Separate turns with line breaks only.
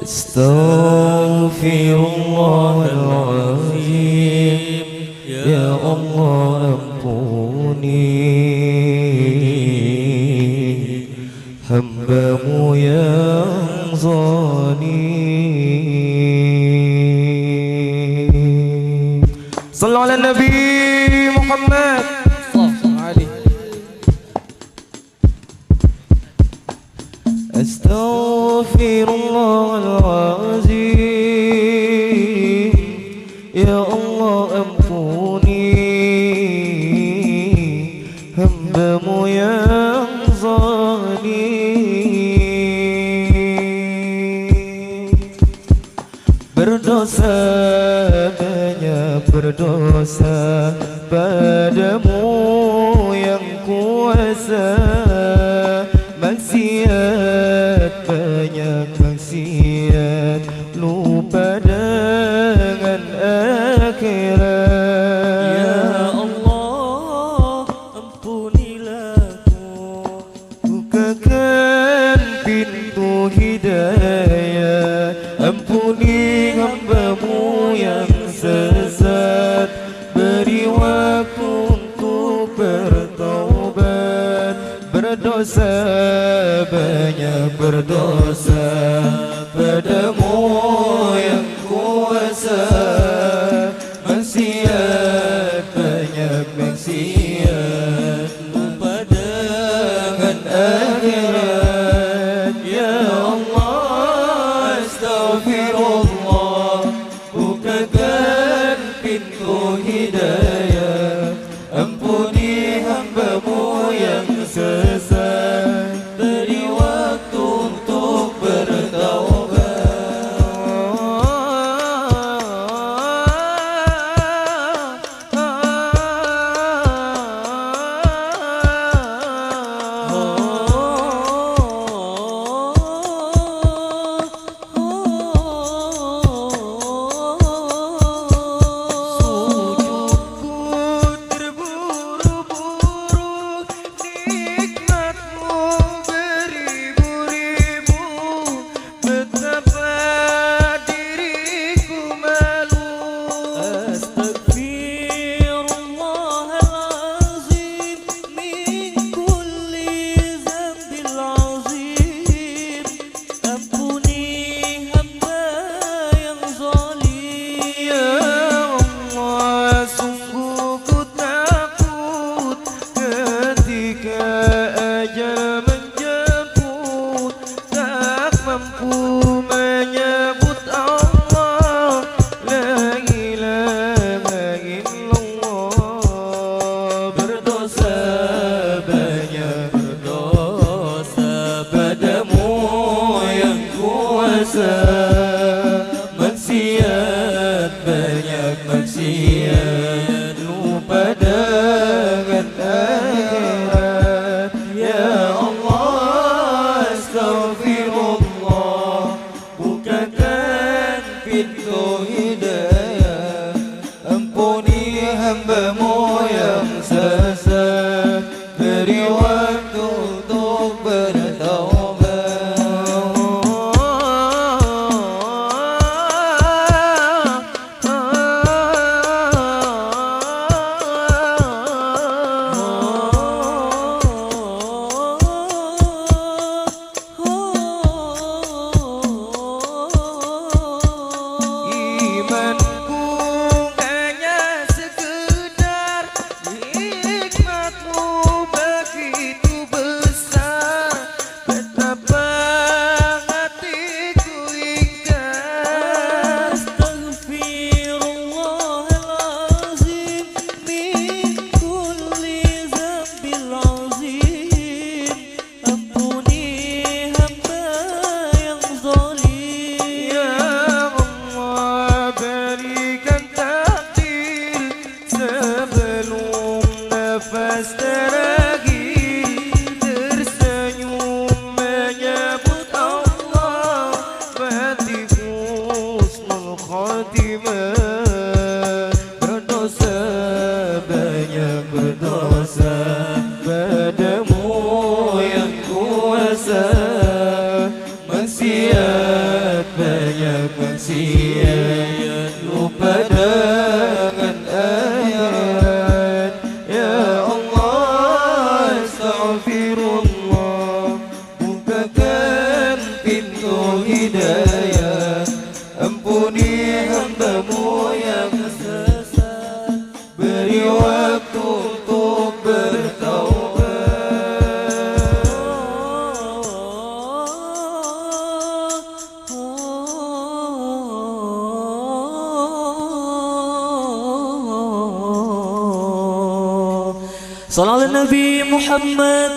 Astaghfirullahaladzim, ya Allah ampuni hamba-Mu yang zalim. Sallu ala Nabi Muhammad. Astaghfirullahaladzim, ya Allah ampuni hamba-Mu yang zalim. Berdosa, banyak berdosa padamu yang kuasa. Maksiat, banyak maksiat, lupa dengan akhirat.
Ya Allah, ampunilah aku,
bukakan pintu hidayah. Ampuni hamba-Mu yang sesat, beri waktu untuk bertaubat. Berdosa, banyak berdosa padamu yang kuasa. Maksiat, banyak maksiat, lupa dengan akhirat. Ya Allah, astaghfirullah, bukakan pintu hidayah. Ampuni hamba-Mu yang sesat, beri waktu untuk bertaubat. Maksiat, banyak maksiat, lupa dengan akhirat. Ya Allah, astaghfirullah, bukakan pintu hidayah. Ampuni hamba-Mu yang sesat, beri waktu untuk bertaubat. buat banyak maksiat, lupa dengan ayat. Ya Allah, astaghfirullah, bukakan pintu hidayah, ampuni hamba-Mu yang sesat, beri waktu untuk bertaubat.
صلى على النبي محمد.